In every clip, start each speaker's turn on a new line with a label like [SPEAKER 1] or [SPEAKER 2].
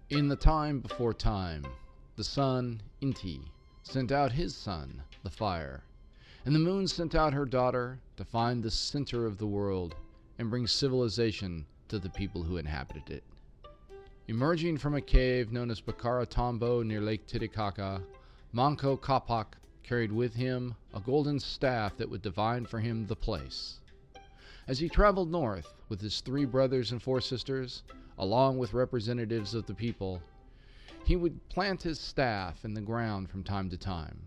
[SPEAKER 1] In the time before time, the sun, Inti, sent out his son, the fire, and the moon sent out her daughter to find the center of the world and bring civilization to the people who inhabited it. Emerging from a cave known as Bakara Tombo near Lake Titicaca, Manco Capac carried with him a golden staff that would divine for him the place. As he traveled north with his 3 brothers and 4 sisters, along with representatives of the people, he would plant his staff in the ground from time to time.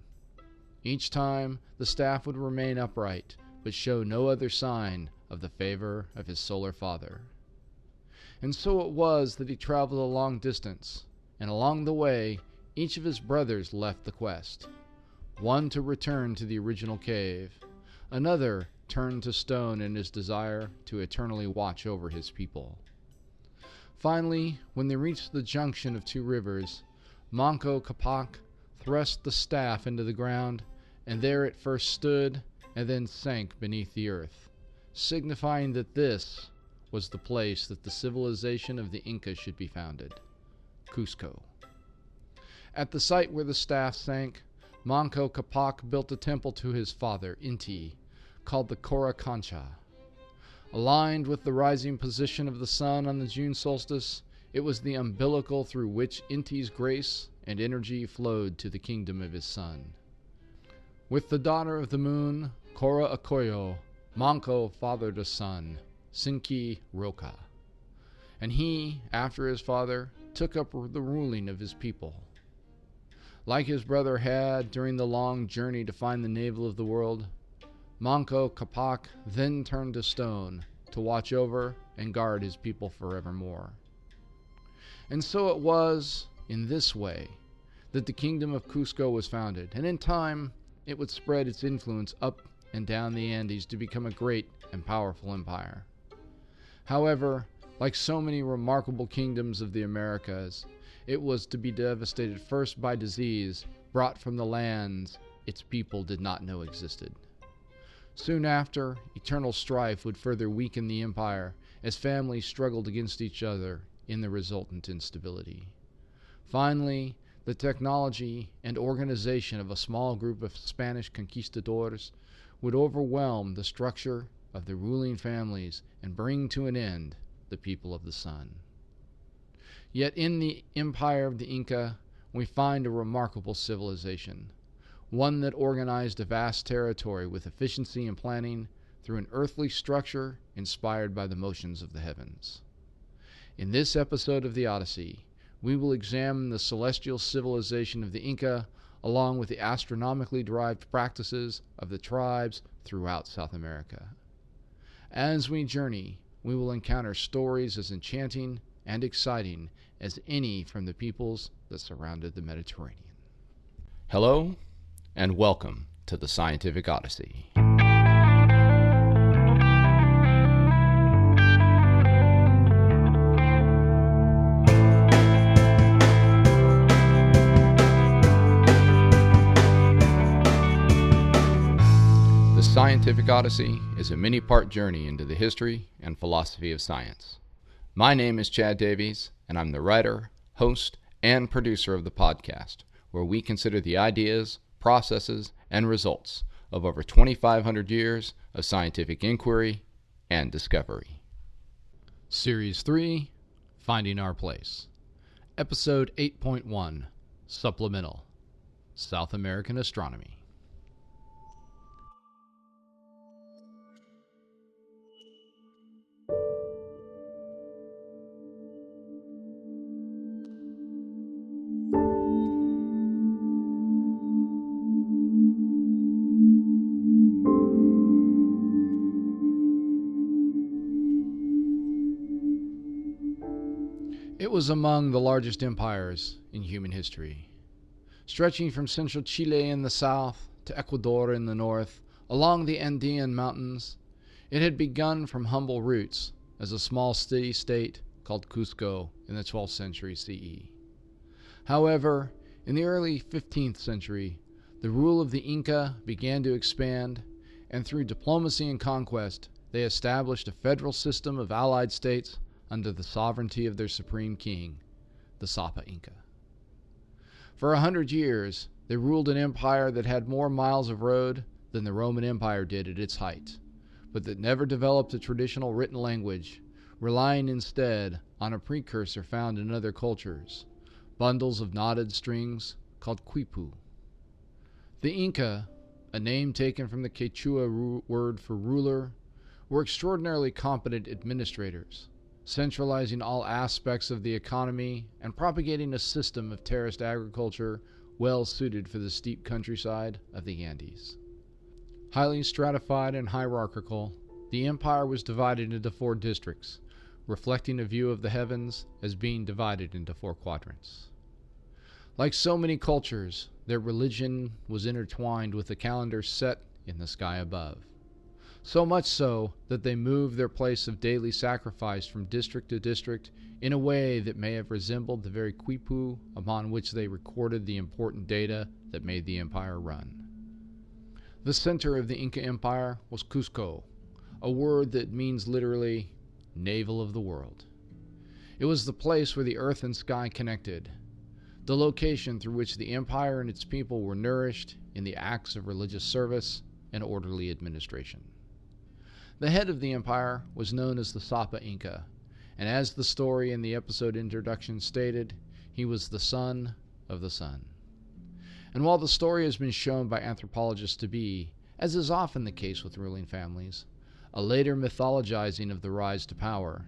[SPEAKER 1] Each time, the staff would remain upright, but show no other sign of the favor of his solar father. And so it was that he traveled a long distance, and along the way, each of his brothers left the quest. One to return to the original cave, another turned to stone in his desire to eternally watch over his people. Finally, when they reached the junction of 2 rivers, Manco Capac thrust the staff into the ground, and there it first stood and then sank beneath the earth, signifying that this was the place that the civilization of the Inca should be founded, Cusco. At the site where the staff sank, Manco Capac built a temple to his father, Inti, called the Coricancha. Aligned with the rising position of the sun on the June solstice, it was the umbilical through which Inti's grace and energy flowed to the kingdom of his son. With the daughter of the moon, Cora Akoyo, Manco fathered a son, Sinki Roca, and he, after his father, took up the ruling of his people. Like his brother had during the long journey to find the navel of the world, Manco Capac then turned to stone to watch over and guard his people forevermore. And so it was in this way that the kingdom of Cusco was founded, and in time it would spread its influence up and down the Andes to become a great and powerful empire. However, like so many remarkable kingdoms of the Americas, it was to be devastated first by disease brought from the lands its people did not know existed. Soon after, eternal strife would further weaken the empire as families struggled against each other in the resultant instability. Finally, the technology and organization of a small group of Spanish conquistadors would overwhelm the structure of the ruling families and bring to an end the people of the sun. Yet in the empire of the Inca, we find a remarkable civilization, one that organized a vast territory with efficiency and planning through an earthly structure inspired by the motions of the heavens. In this episode of the Odyssey, we will examine the celestial civilization of the Inca along with the astronomically derived practices of the tribes throughout South America. As we journey, we will encounter stories as enchanting and exciting as any from the peoples that surrounded the Mediterranean. Hello, and welcome to the Scientific Odyssey. The Scientific Odyssey is a many-part journey into the history and philosophy of science. My name is Chad Davies, and I'm the writer, host, and producer of the podcast, where we consider the ideas, processes, and results of over 2,500 years of scientific inquiry and discovery. Series 3, Finding Our Place. Episode 8.1, Supplemental, South American Astronomy. It was among the largest empires in human history. Stretching from central Chile in the south to Ecuador in the north, along the Andean mountains, it had begun from humble roots as a small city-state called Cusco in the 12th century CE. However, in the early 15th century, the rule of the Inca began to expand, and through diplomacy and conquest, they established a federal system of allied states under the sovereignty of their supreme king, the Sapa Inca. For 100 years, they ruled an empire that had more miles of road than the Roman Empire did at its height, but that never developed a traditional written language, relying instead on a precursor found in other cultures, bundles of knotted strings called quipu. The Inca, a name taken from the Quechua word for ruler, were extraordinarily competent administrators, centralizing all aspects of the economy and propagating a system of terraced agriculture well suited for the steep countryside of the Andes. Highly stratified and hierarchical, the empire was divided into 4 districts, reflecting a view of the heavens as being divided into 4 quadrants. Like so many cultures, their religion was intertwined with the calendar set in the sky above. So much so that they moved their place of daily sacrifice from district to district in a way that may have resembled the very quipu upon which they recorded the important data that made the empire run. The center of the Inca Empire was Cusco, a word that means literally navel of the world. It was the place where the earth and sky connected, the location through which the empire and its people were nourished in the acts of religious service and orderly administration. The head of the empire was known as the Sapa Inca, and as the story in the episode introduction stated, he was the son of the sun. And while the story has been shown by anthropologists to be, as is often the case with ruling families, a later mythologizing of the rise to power,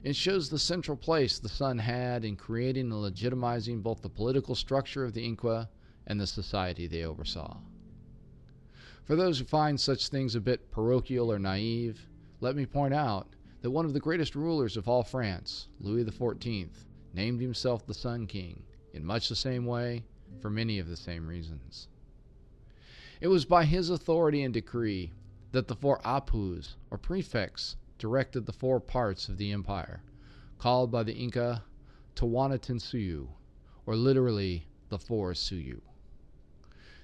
[SPEAKER 1] it shows the central place the sun had in creating and legitimizing both the political structure of the Inca and the society they oversaw. For those who find such things a bit parochial or naive, let me point out that one of the greatest rulers of all France, Louis XIV, named himself the Sun King, in much the same way, for many of the same reasons. It was by his authority and decree that the 4 apus, or prefects, directed the 4 parts of the empire, called by the Inca Tawantinsuyu, or literally the 4 Suyu.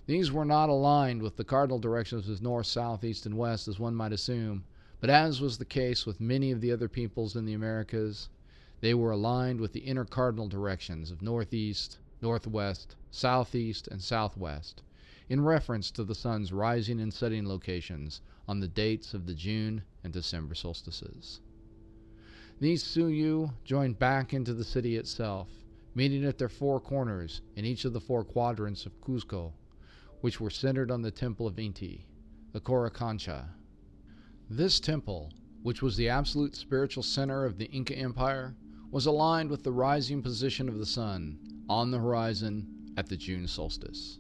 [SPEAKER 1] These were not aligned with the cardinal directions of north, south, east, and west, as one might assume, but as was the case with many of the other peoples in the Americas, they were aligned with the inner cardinal directions of northeast, northwest, southeast, and southwest, in reference to the sun's rising and setting locations on the dates of the June and December solstices. These Suyu joined back into the city itself, meeting at their 4 corners in each of the 4 quadrants of Cusco, which were centered on the temple of Inti, the Coricancha. This temple, which was the absolute spiritual center of the Inca Empire, was aligned with the rising position of the sun on the horizon at the June solstice.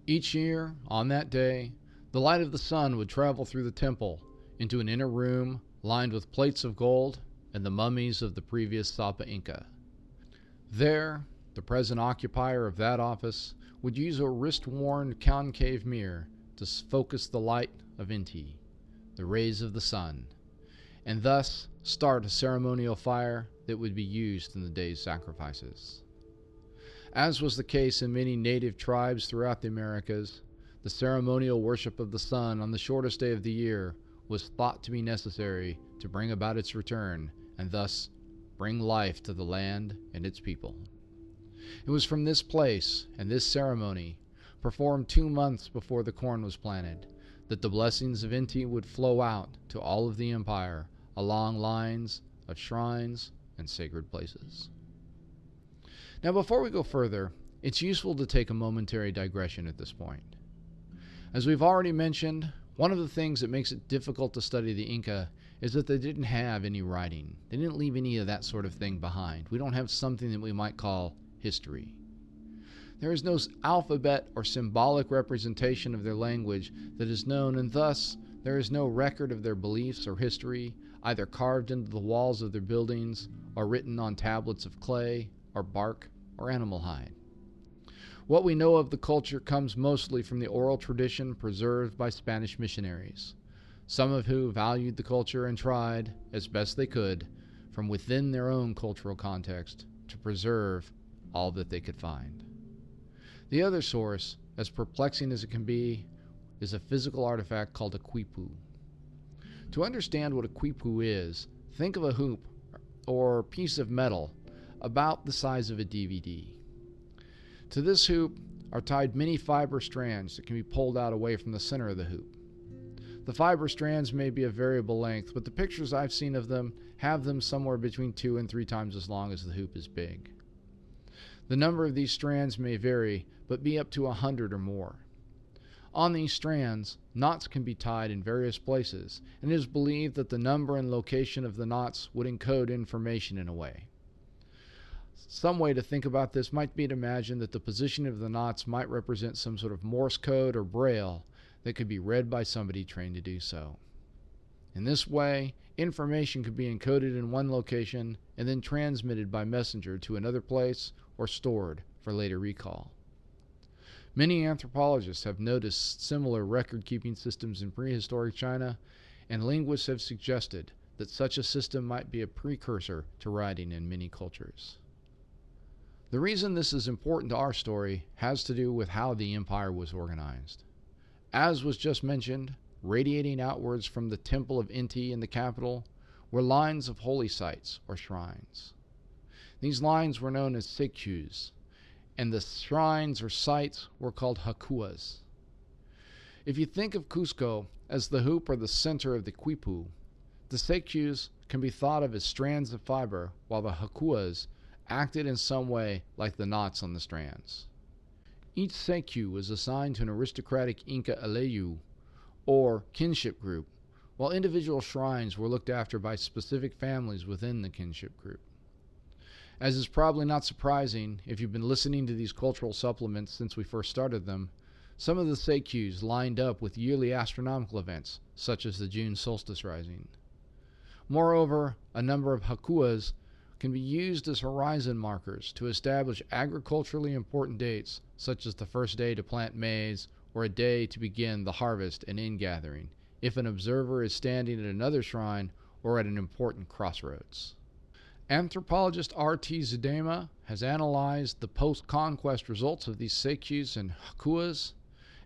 [SPEAKER 1] Each year, on that day, the light of the sun would travel through the temple into an inner room lined with plates of gold and the mummies of the previous Sapa Inca. There, the present occupier of that office would use a wrist-worn concave mirror to focus the light of Inti, the rays of the sun, and thus start a ceremonial fire that would be used in the day's sacrifices. As was the case in many native tribes throughout the Americas, the ceremonial worship of the sun on the shortest day of the year was thought to be necessary to bring about its return and thus bring life to the land and its people. It was from this place and this ceremony, performed 2 months before the corn was planted, that the blessings of Inti would flow out to all of the empire along lines of shrines and sacred places. Now, before we go further, it's useful to take a momentary digression at this point. As we've already mentioned, one of the things that makes it difficult to study the Inca is that they didn't have any writing. They didn't leave any of that sort of thing behind. We don't have something that we might call history. There is no alphabet or symbolic representation of their language that is known, and thus there is no record of their beliefs or history, either carved into the walls of their buildings or written on tablets of clay or bark or animal hide. What we know of the culture comes mostly from the oral tradition preserved by Spanish missionaries, some of who valued the culture and tried, as best they could, from within their own cultural context, to preserve all that they could find. The other source, as perplexing as it can be, is a physical artifact called a quipu. To understand what a quipu is, think of a hoop or piece of metal about the size of a DVD. To this hoop are tied many fiber strands that can be pulled out away from the center of the hoop. The fiber strands may be of variable length, but the pictures I've seen of them have them somewhere between 2 and 3 times as long as the hoop is big. The number of these strands may vary, but be up to 100 or more. On these strands, knots can be tied in various places, and it is believed that the number and location of the knots would encode information in a way. Some way to think about this might be to imagine that the position of the knots might represent some sort of Morse code or Braille that could be read by somebody trained to do so. In this way, information could be encoded in one location and then transmitted by messenger to another place or stored for later recall. Many anthropologists have noticed similar record-keeping systems in prehistoric China, and linguists have suggested that such a system might be a precursor to writing in many cultures. The reason this is important to our story has to do with how the empire was organized. As was just mentioned, radiating outwards from the temple of Inti in the capital were lines of holy sites or shrines. These lines were known as ceques, and the shrines or sites were called huacas. If you think of Cusco as the hoop or the center of the quipu, the ceques can be thought of as strands of fiber, while the huacas acted in some way like the knots on the strands. Each ceque was assigned to an aristocratic Inca aleyu, or kinship group, while individual shrines were looked after by specific families within the kinship group. As is probably not surprising, if you've been listening to these cultural supplements since we first started them, some of the ceques lined up with yearly astronomical events, such as the June solstice rising. Moreover, a number of huacas can be used as horizon markers to establish agriculturally important dates, such as the first day to plant maize or a day to begin the harvest and ingathering, if an observer is standing at another shrine or at an important crossroads. Anthropologist R.T. Zudema has analyzed the post-conquest results of these ceques and huacas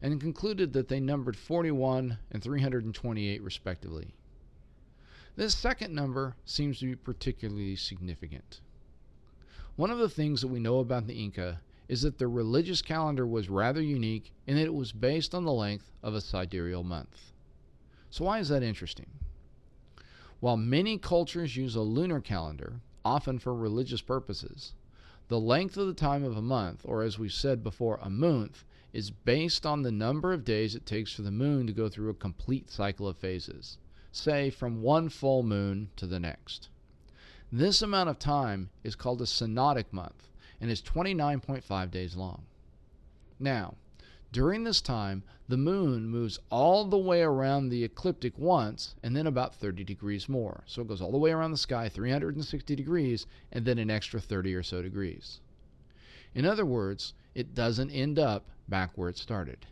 [SPEAKER 1] and concluded that they numbered 41 and 328 respectively. This second number seems to be particularly significant. One of the things that we know about the Inca is that their religious calendar was rather unique in that it was based on the length of a sidereal month. So why is that interesting? While many cultures use a lunar calendar, often for religious purposes, the length of the time of a month, or as we've said before, a month, is based on the number of days it takes for the moon to go through a complete cycle of phases, say from one full moon to the next. This amount of time is called a synodic month and is 29.5 days long. Now, during this time, the moon moves all the way around the ecliptic once and then about 30 degrees more. So it goes all the way around the sky 360 degrees and then an extra 30 or so degrees. In other words, it doesn't end up back where it started.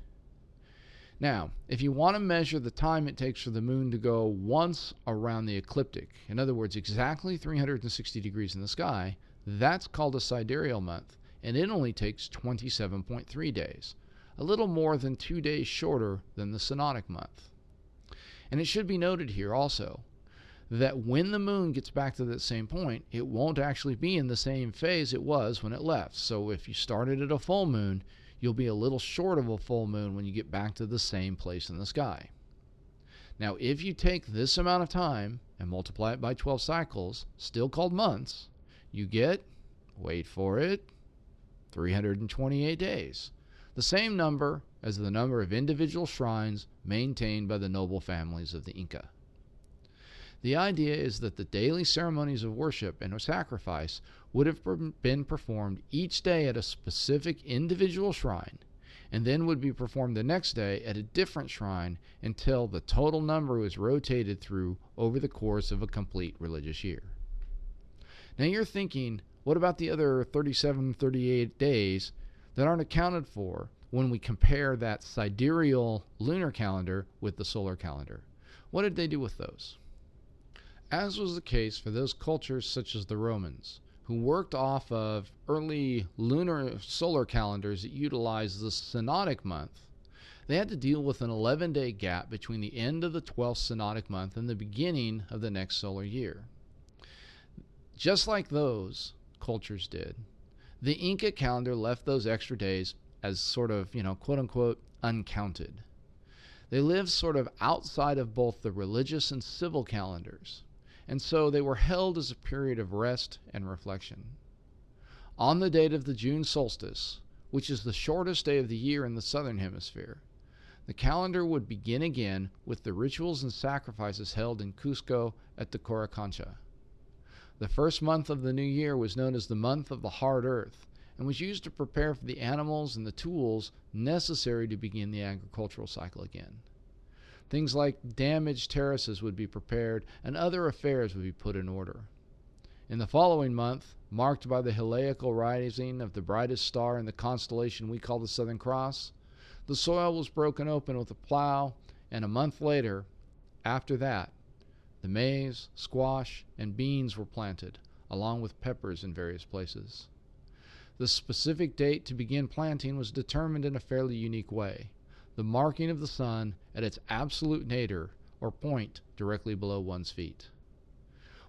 [SPEAKER 1] Now, if you want to measure the time it takes for the moon to go once around the ecliptic, in other words, exactly 360 degrees in the sky, that's called a sidereal month, and it only takes 27.3 days, a little more than 2 days shorter than the synodic month. And it should be noted here also that when the moon gets back to that same point, it won't actually be in the same phase it was when it left. So if you started at a full moon, you'll be a little short of a full moon when you get back to the same place in the sky. Now, if you take this amount of time and multiply it by 12 cycles, still called months, you get, wait for it, 328 days. The same number as the number of individual shrines maintained by the noble families of the Inca. The idea is that the daily ceremonies of worship and sacrifice would have been performed each day at a specific individual shrine, and then would be performed the next day at a different shrine until the total number was rotated through over the course of a complete religious year. Now you're thinking, what about the other 37, 38 days that aren't accounted for when we compare that sidereal lunar calendar with the solar calendar? What did they do with those? As was the case for those cultures such as the Romans, who worked off of early lunar solar calendars that utilized the synodic month, they had to deal with an 11-day gap between the end of the 12th synodic month and the beginning of the next solar year. Just like those cultures did. The Inca calendar left those extra days as sort of, quote unquote, uncounted. They lived sort of outside of both the religious and civil calendars, and so they were held as a period of rest and reflection. On the date of the June solstice, which is the shortest day of the year in the southern hemisphere, the calendar would begin again with the rituals and sacrifices held in Cusco at the Coricancha. The first month of the new year was known as the month of the hard earth and was used to prepare for the animals and the tools necessary to begin the agricultural cycle again. Things like damaged terraces would be prepared and other affairs would be put in order. In the following month, marked by the heliacal rising of the brightest star in the constellation we call the Southern Cross, the soil was broken open with a plow, and a month later, after that, the maize, squash, and beans were planted, along with peppers in various places. The specific date to begin planting was determined in a fairly unique way, the marking of the sun at its absolute nadir, or point directly below one's feet.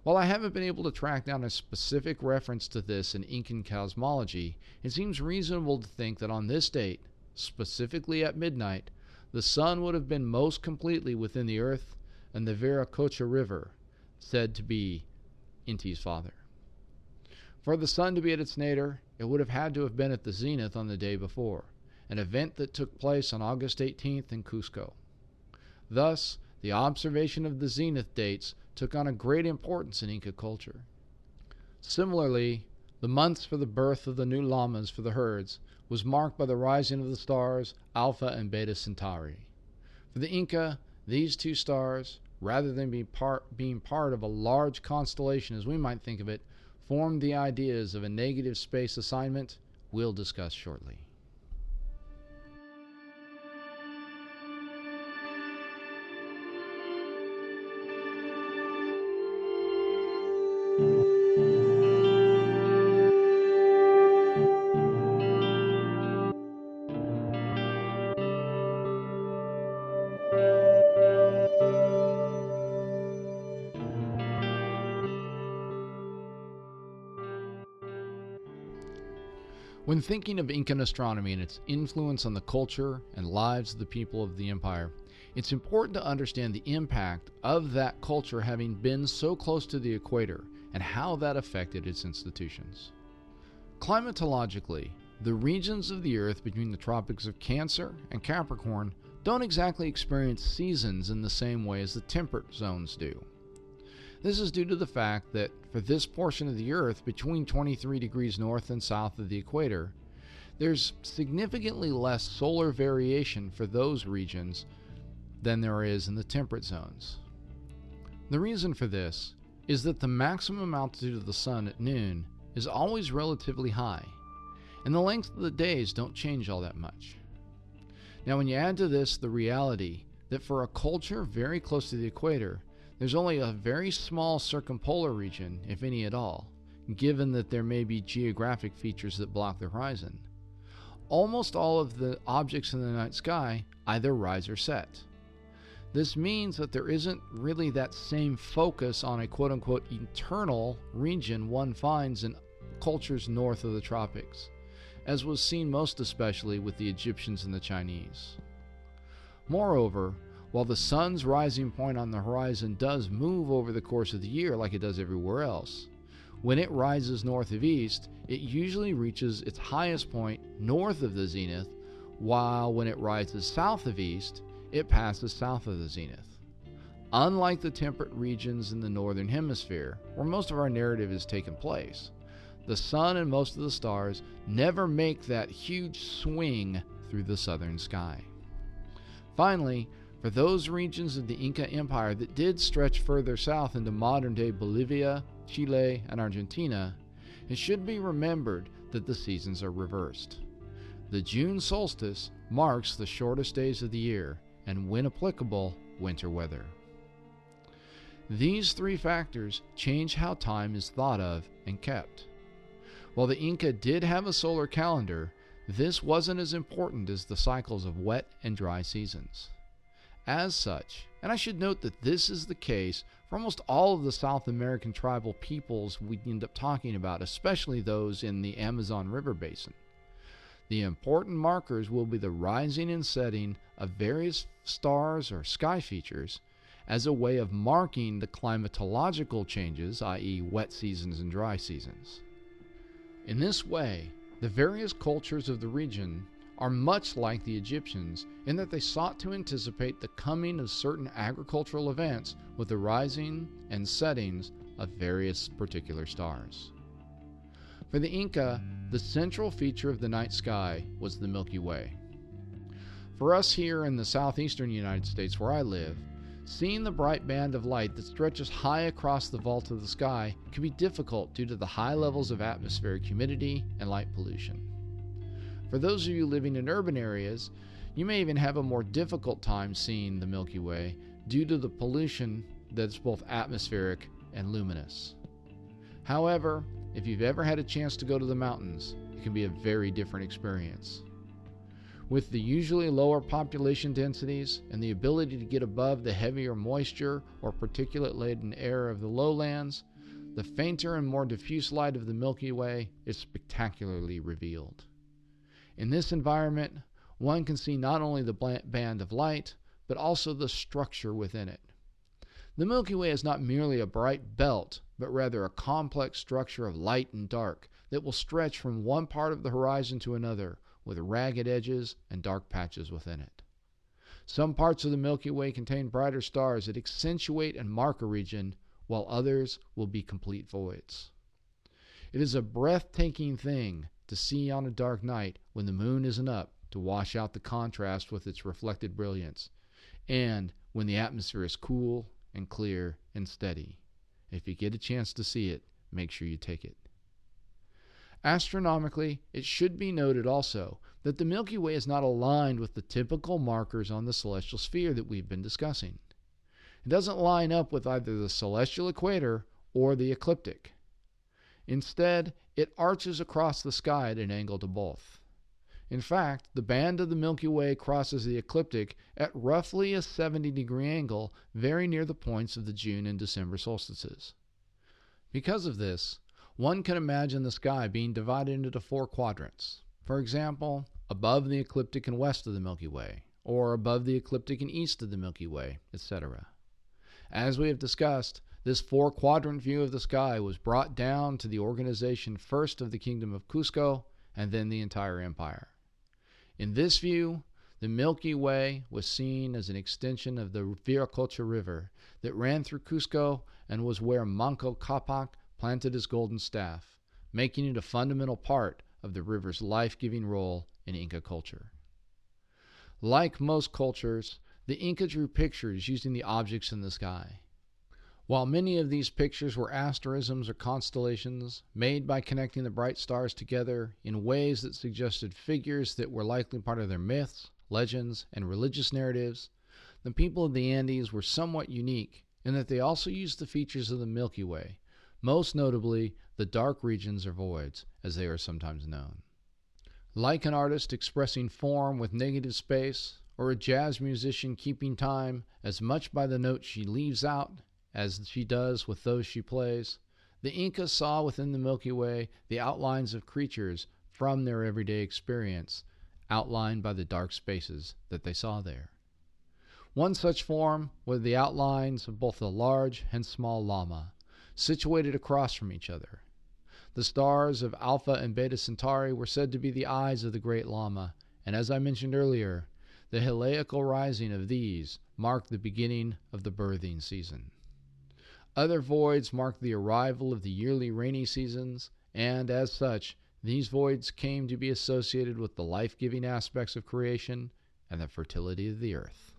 [SPEAKER 1] While I haven't been able to track down a specific reference to this in Incan cosmology, it seems reasonable to think that on this date, specifically at midnight, the sun would have been most completely within the earth and the Viracocha River, said to be Inti's father. For the sun to be at its nadir, it would have had to have been at the zenith on the day before, an event that took place on August 18th in Cusco. Thus, the observation of the zenith dates took on a great importance in Inca culture. Similarly, the months for the birth of the new llamas for the herds was marked by the rising of the stars Alpha and Beta Centauri. For the Inca, these two stars, rather than being part of a large constellation as we might think of it, formed the ideas of a negative space assignment we'll discuss shortly. When thinking of Incan astronomy and its influence on the culture and lives of the people of the empire, it's important to understand the impact of that culture having been so close to the equator and how that affected its institutions. Climatologically, the regions of the Earth between the tropics of Cancer and Capricorn don't exactly experience seasons in the same way as the temperate zones do. This is due to the fact that for this portion of the Earth between 23 degrees north and south of the equator, there's significantly less solar variation for those regions than there is in the temperate zones. The reason for this is that the maximum altitude of the sun at noon is always relatively high, and the length of the days don't change all that much. Now, when you add to this the reality that for a culture very close to the equator, there's only a very small circumpolar region, if any at all, given that there may be geographic features that block the horizon. Almost all of the objects in the night sky either rise or set. This means that there isn't really that same focus on a quote-unquote eternal region one finds in cultures north of the tropics, as was seen most especially with the Egyptians and the Chinese. Moreover, while the sun's rising point on the horizon does move over the course of the year like it does everywhere else, when it rises north of east, it usually reaches its highest point north of the zenith, while when it rises south of east, it passes south of the zenith. Unlike the temperate regions in the northern hemisphere, where most of our narrative has taken place, the sun and most of the stars never make that huge swing through the southern sky. Finally, for those regions of the Inca Empire that did stretch further south into modern-day Bolivia, Chile, and Argentina, it should be remembered that the seasons are reversed. The June solstice marks the shortest days of the year, and when applicable, winter weather. These three factors change how time is thought of and kept. While the Inca did have a solar calendar, this wasn't as important as the cycles of wet and dry seasons. As such, and I should note that this is the case for almost all of the South American tribal peoples we end up talking about, especially those in the Amazon River basin. The important markers will be the rising and setting of various stars or sky features as a way of marking the climatological changes, i.e., wet seasons and dry seasons. In this way, the various cultures of the region are much like the Egyptians in that they sought to anticipate the coming of certain agricultural events with the rising and settings of various particular stars. For the Inca, the central feature of the night sky was the Milky Way. For us here in the southeastern United States where I live, seeing the bright band of light that stretches high across the vault of the sky can be difficult due to the high levels of atmospheric humidity and light pollution. For those of you living in urban areas, you may even have a more difficult time seeing the Milky Way due to the pollution that's both atmospheric and luminous. However, if you've ever had a chance to go to the mountains, it can be a very different experience. With the usually lower population densities and the ability to get above the heavier moisture or particulate-laden air of the lowlands, the fainter and more diffuse light of the Milky Way is spectacularly revealed. In this environment, one can see not only the band of light, but also the structure within it. The Milky Way is not merely a bright belt, but rather a complex structure of light and dark that will stretch from one part of the horizon to another, with ragged edges and dark patches within it. Some parts of the Milky Way contain brighter stars that accentuate and mark a region, while others will be complete voids. It is a breathtaking thing to see on a dark night when the moon isn't up to wash out the contrast with its reflected brilliance, and when the atmosphere is cool and clear and steady. If you get a chance to see it, make sure you take it. Astronomically, it should be noted also that the Milky Way is not aligned with the typical markers on the celestial sphere that we've been discussing. It doesn't line up with either the celestial equator or the ecliptic. Instead, it arches across the sky at an angle to both. In fact, the band of the Milky Way crosses the ecliptic at roughly a 70-degree angle very near the points of the June and December solstices. Because of this, one can imagine the sky being divided into 4 quadrants. For example, above the ecliptic and west of the Milky Way, or above the ecliptic and east of the Milky Way, etc. As we have discussed, this 4-quadrant view of the sky was brought down to the organization first of the Kingdom of Cusco and then the entire empire. In this view, the Milky Way was seen as an extension of the Viracocha River that ran through Cusco and was where Manco Capac planted his golden staff, making it a fundamental part of the river's life-giving role in Inca culture. Like most cultures, the Inca drew pictures using the objects in the sky. While many of these pictures were asterisms or constellations made by connecting the bright stars together in ways that suggested figures that were likely part of their myths, legends, and religious narratives, the people of the Andes were somewhat unique in that they also used the features of the Milky Way, most notably the dark regions or voids, as they are sometimes known. Like an artist expressing form with negative space, or a jazz musician keeping time as much by the notes she leaves out as she does with those she plays, the Incas saw within the Milky Way the outlines of creatures from their everyday experience, outlined by the dark spaces that they saw there. One such form were the outlines of both the large and small llama, situated across from each other. The stars of Alpha and Beta Centauri were said to be the eyes of the great llama, and as I mentioned earlier, the heliacal rising of these marked the beginning of the birthing season. Other voids marked the arrival of the yearly rainy seasons, and as such, these voids came to be associated with the life-giving aspects of creation and the fertility of the earth.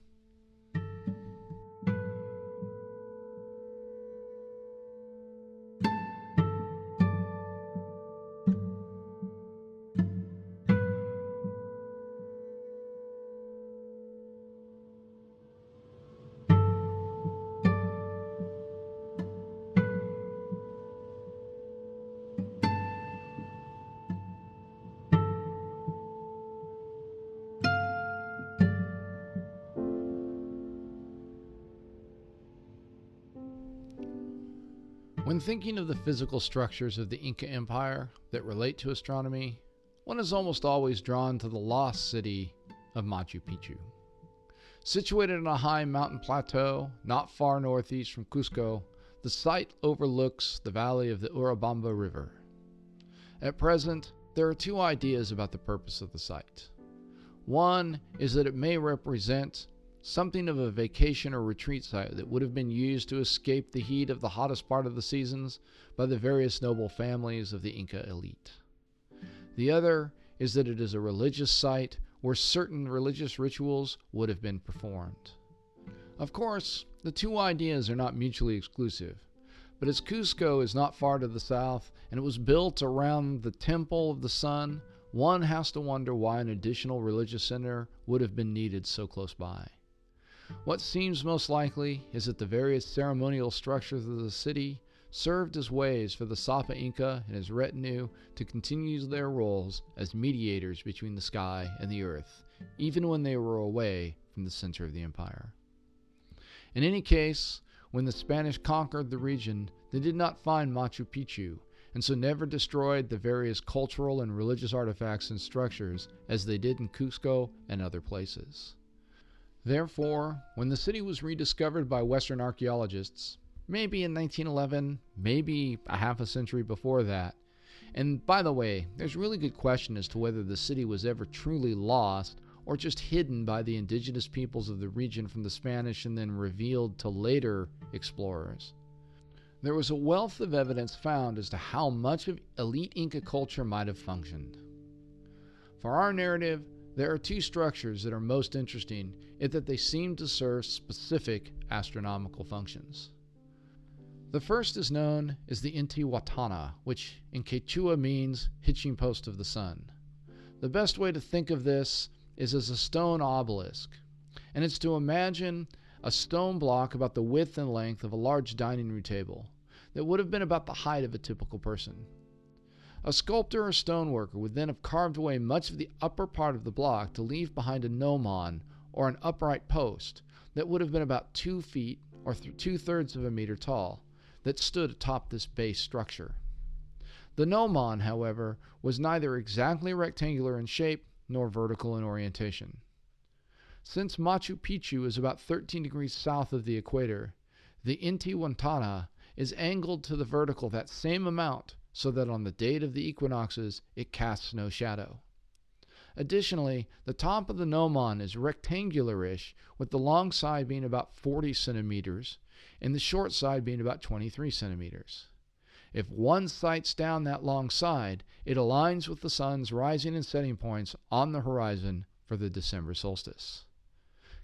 [SPEAKER 1] When thinking of the physical structures of the Inca Empire that relate to astronomy, one is almost always drawn to the lost city of Machu Picchu. Situated on a high mountain plateau not far northeast from Cusco, the site overlooks the valley of the Urubamba River. At present, there are two ideas about the purpose of the site. One is that it may represent something of a vacation or retreat site that would have been used to escape the heat of the hottest part of the seasons by the various noble families of the Inca elite. The other is that it is a religious site where certain religious rituals would have been performed. Of course, the two ideas are not mutually exclusive, but as Cusco is not far to the south and it was built around the Temple of the Sun, one has to wonder why an additional religious center would have been needed so close by. What seems most likely is that the various ceremonial structures of the city served as ways for the Sapa Inca and his retinue to continue their roles as mediators between the sky and the earth, even when they were away from the center of the empire. In any case, when the Spanish conquered the region, they did not find Machu Picchu, and so never destroyed the various cultural and religious artifacts and structures as they did in Cusco and other places. Therefore, when the city was rediscovered by Western archaeologists, maybe in 1911, maybe a half a century before that, and by the way, there's a really good question as to whether the city was ever truly lost or just hidden by the indigenous peoples of the region from the Spanish and then revealed to later explorers. There was a wealth of evidence found as to how much of elite Inca culture might have functioned. For our narrative, there are two structures that are most interesting in that they seem to serve specific astronomical functions. The first is known as the Intihuatana, which in Quechua means hitching post of the sun. The best way to think of this is as a stone obelisk, and it's to imagine a stone block about the width and length of a large dining room table that would have been about the height of a typical person. A sculptor or stoneworker would then have carved away much of the upper part of the block to leave behind a gnomon, or an upright post, that would have been about 2 feet or 2/3 of a meter tall, that stood atop this base structure. The gnomon, however, was neither exactly rectangular in shape nor vertical in orientation. Since Machu Picchu is about 13 degrees south of the equator, the Intihuatana is angled to the vertical that same amount so that on the date of the equinoxes it casts no shadow. Additionally, the top of the gnomon is rectangular-ish, with the long side being about 40 centimeters and the short side being about 23 centimeters. If one sights down that long side, it aligns with the sun's rising and setting points on the horizon for the December solstice.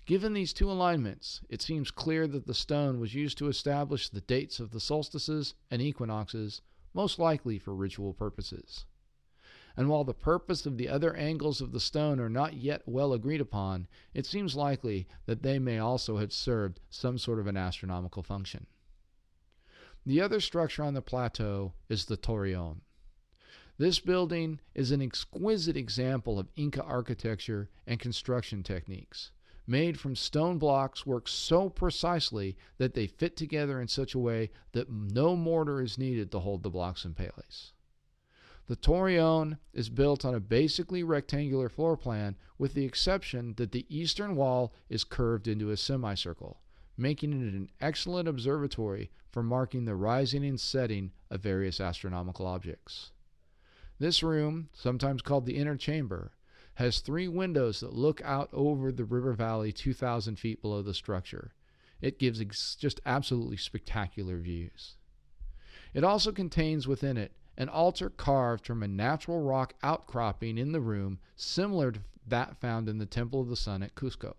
[SPEAKER 1] Given these two alignments, it seems clear that the stone was used to establish the dates of the solstices and equinoxes, most likely for ritual purposes. And while the purpose of the other angles of the stone are not yet well agreed upon, it seems likely that they may also have served some sort of an astronomical function. The other structure on the plateau is the Torreon. This building is an exquisite example of Inca architecture and construction techniques, made from stone blocks worked so precisely that they fit together in such a way that no mortar is needed to hold the blocks in place. The Torreon is built on a basically rectangular floor plan, with the exception that the eastern wall is curved into a semicircle, making it an excellent observatory for marking the rising and setting of various astronomical objects. This room, sometimes called the inner chamber, has 3 windows that look out over the river valley 2,000 feet below the structure. It gives just absolutely spectacular views. It also contains within it an altar carved from a natural rock outcropping in the room, similar to that found in the Temple of the Sun at Cusco.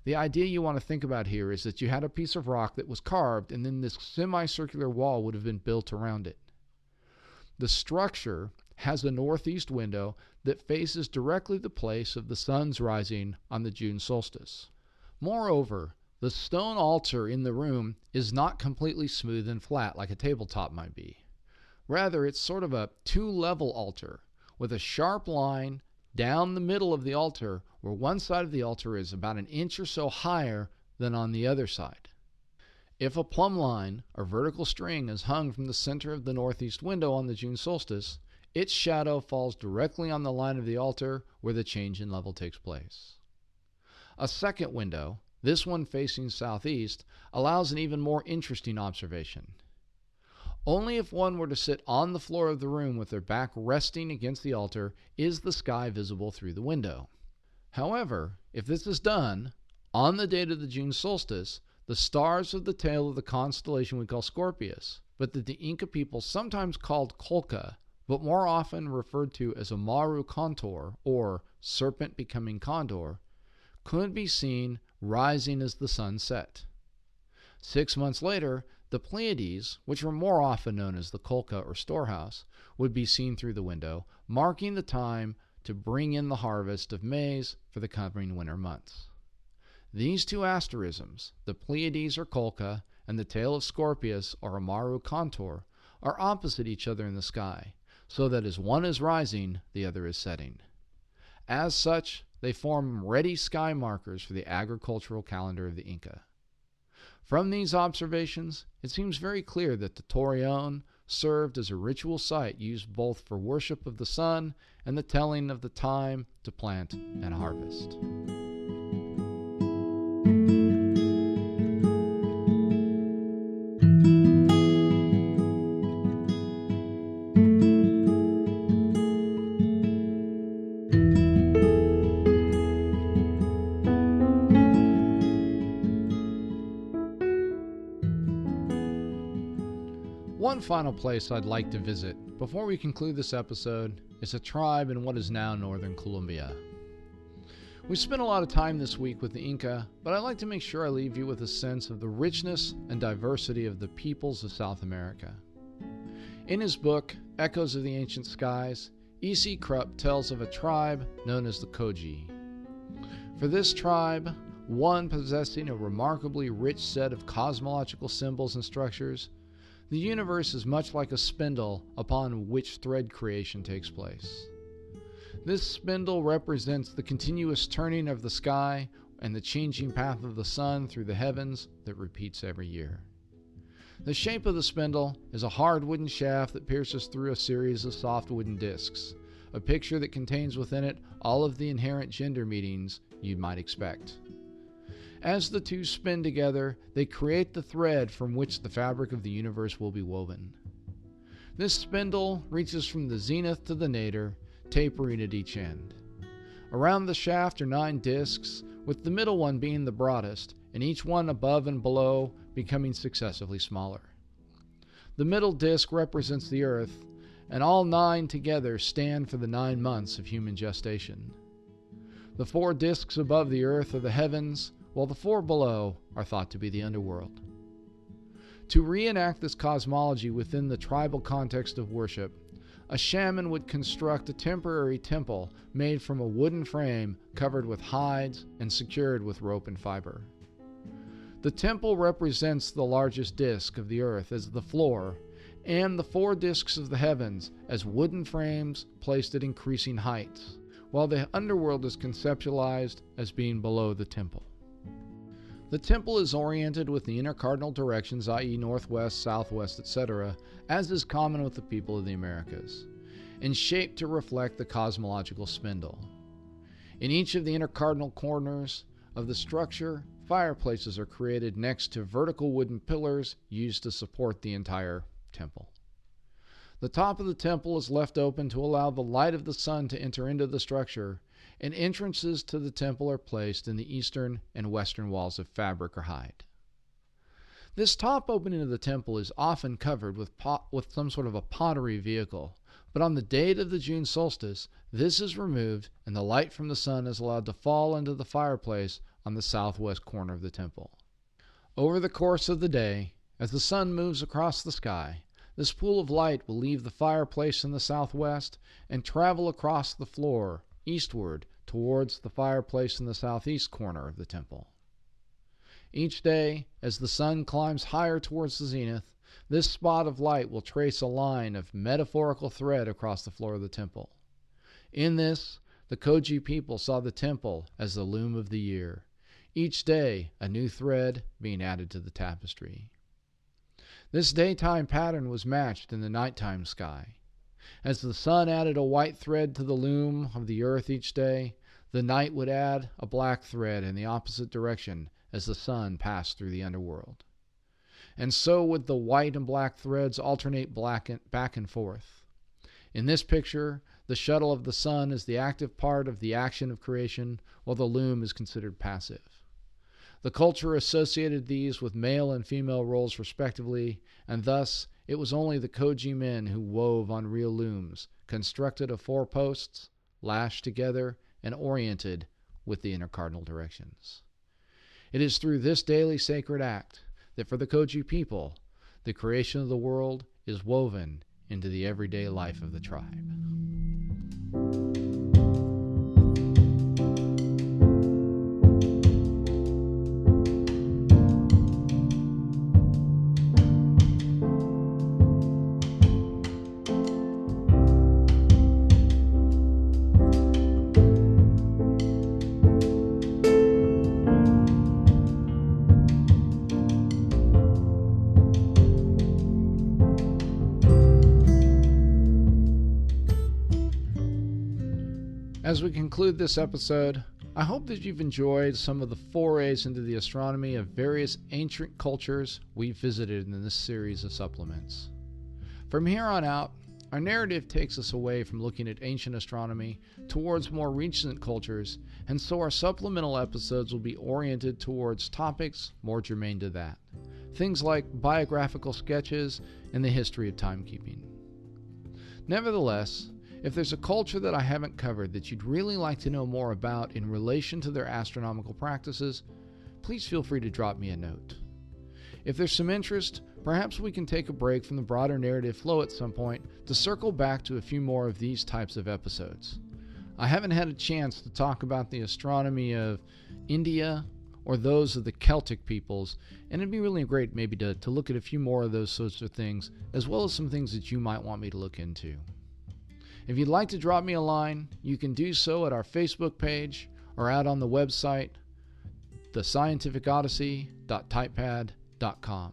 [SPEAKER 1] The idea you want to think about here is that you had a piece of rock that was carved, and then this semicircular wall would have been built around it. The structure has a northeast window that faces directly the place of the sun's rising on the June solstice. Moreover, the stone altar in the room is not completely smooth and flat like a tabletop might be. Rather, it's sort of a 2-level altar with a sharp line down the middle of the altar, where one side of the altar is about an inch or so higher than on the other side. If a plumb line or vertical string is hung from the center of the northeast window on the June solstice, its shadow falls directly on the line of the altar where the change in level takes place. A second window, this one facing southeast, allows an even more interesting observation. Only if one were to sit on the floor of the room with their back resting against the altar is the sky visible through the window. However, if this is done, on the date of the June solstice, the stars of the tail of the constellation we call Scorpius, but that the Inca people sometimes called Colca, but more often referred to as a Maru contour, or serpent becoming condor, could be seen rising as the sun set. 6 months later, the Pleiades, which were more often known as the Colca or storehouse, would be seen through the window, marking the time to bring in the harvest of maize for the coming winter months. These two asterisms, the Pleiades or Colca and the tail of Scorpius or Amaru contour, are opposite each other in the sky, so that as one is rising, the other is setting. As such, they form ready sky markers for the agricultural calendar of the Inca. From these observations, it seems very clear that the Torreon served as a ritual site used both for worship of the sun and the telling of the time to plant and harvest. One final place I'd like to visit before we conclude this episode is a tribe in what is now northern Colombia. We spent a lot of time this week with the Inca, but I'd like to make sure I leave you with a sense of the richness and diversity of the peoples of South America. In his book, Echoes of the Ancient Skies, E.C. Krupp tells of a tribe known as the Kogi. For this tribe, one possessing a remarkably rich set of cosmological symbols and structures, the universe is much like a spindle upon which thread creation takes place. This spindle represents the continuous turning of the sky and the changing path of the sun through the heavens that repeats every year. The shape of the spindle is a hard wooden shaft that pierces through a series of soft wooden discs, a picture that contains within it all of the inherent gender meanings you might expect. As the two spin together, they create the thread from which the fabric of the universe will be woven. This spindle reaches from the zenith to the nadir, tapering at each end. Around the shaft are 9 discs, with the middle one being the broadest, and each one above and below becoming successively smaller. The middle disc represents the earth, and all 9 together stand for the 9 months of human gestation. The 4 discs above the earth are the heavens, while the 4 below are thought to be the underworld. To reenact this cosmology within the tribal context of worship, a shaman would construct a temporary temple made from a wooden frame covered with hides and secured with rope and fiber. The temple represents the largest disc of the earth as the floor, and the 4 discs of the heavens as wooden frames placed at increasing heights, while the underworld is conceptualized as being below the temple. The temple is oriented with the inner cardinal directions, i.e. northwest, southwest, etc., as is common with the people of the Americas, and shaped to reflect the cosmological spindle. In each of the inner cardinal corners of the structure, fireplaces are created next to vertical wooden pillars used to support the entire temple. The top of the temple is left open to allow the light of the sun to enter into the structure, and entrances to the temple are placed in the eastern and western walls of fabric or hide. This top opening of the temple is often covered with some sort of a pottery vehicle, but on the date of the June solstice, this is removed and the light from the sun is allowed to fall into the fireplace on the southwest corner of the temple. Over the course of the day, as the sun moves across the sky, this pool of light will leave the fireplace in the southwest and travel across the floor eastward towards the fireplace in the southeast corner of the temple. Each day, as the sun climbs higher towards the zenith, this spot of light will trace a line of metaphorical thread across the floor of the temple. In this, the Kogi people saw the temple as the loom of the year, each day a new thread being added to the tapestry. This daytime pattern was matched in the nighttime sky. As the sun added a white thread to the loom of the earth each day, the night would add a black thread in the opposite direction as the sun passed through the underworld. And so would the white and black threads alternate back and forth. In this picture, the shuttle of the sun is the active part of the action of creation, while the loom is considered passive. The culture associated these with male and female roles respectively, and thus it was only the Kogi men who wove on real looms, constructed of 4 posts, lashed together, and oriented with the inner cardinal directions. It is through this daily sacred act that for the Kogi people, the creation of the world is woven into the everyday life of the tribe. As we conclude this episode, I hope that you've enjoyed some of the forays into the astronomy of various ancient cultures we've visited in this series of supplements. From here on out, our narrative takes us away from looking at ancient astronomy towards more recent cultures, and so our supplemental episodes will be oriented towards topics more germane to that. Things like biographical sketches and the history of timekeeping. Nevertheless, if there's a culture that I haven't covered that you'd really like to know more about in relation to their astronomical practices, please feel free to drop me a note. If there's some interest, perhaps we can take a break from the broader narrative flow at some point to circle back to a few more of these types of episodes. I haven't had a chance to talk about the astronomy of India or those of the Celtic peoples, and it'd be really great maybe to look at a few more of those sorts of things, as well as some things that you might want me to look into. If you'd like to drop me a line, you can do so at our Facebook page or out on the website, thescientificodyssey.typepad.com.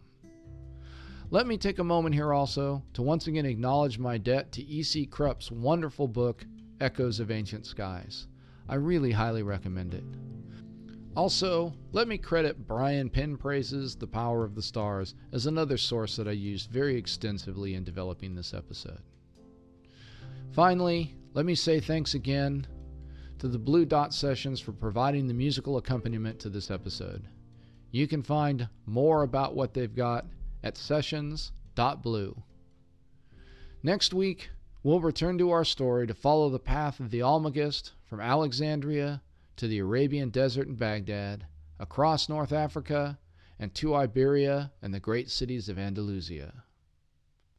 [SPEAKER 1] Let me take a moment here also to once again acknowledge my debt to E.C. Krupp's wonderful book, Echoes of Ancient Skies. I really highly recommend it. Also, let me credit Brian Penpraise's The Power of the Stars as another source that I used very extensively in developing this episode. Finally, let me say thanks again to the Blue Dot Sessions for providing the musical accompaniment to this episode. You can find more about what they've got at sessions.blue. Next week, we'll return to our story to follow the path of the Almagest from Alexandria to the Arabian Desert and Baghdad, across North Africa, and to Iberia and the great cities of Andalusia.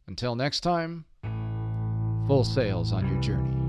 [SPEAKER 1] Until next time, full sails on your journey.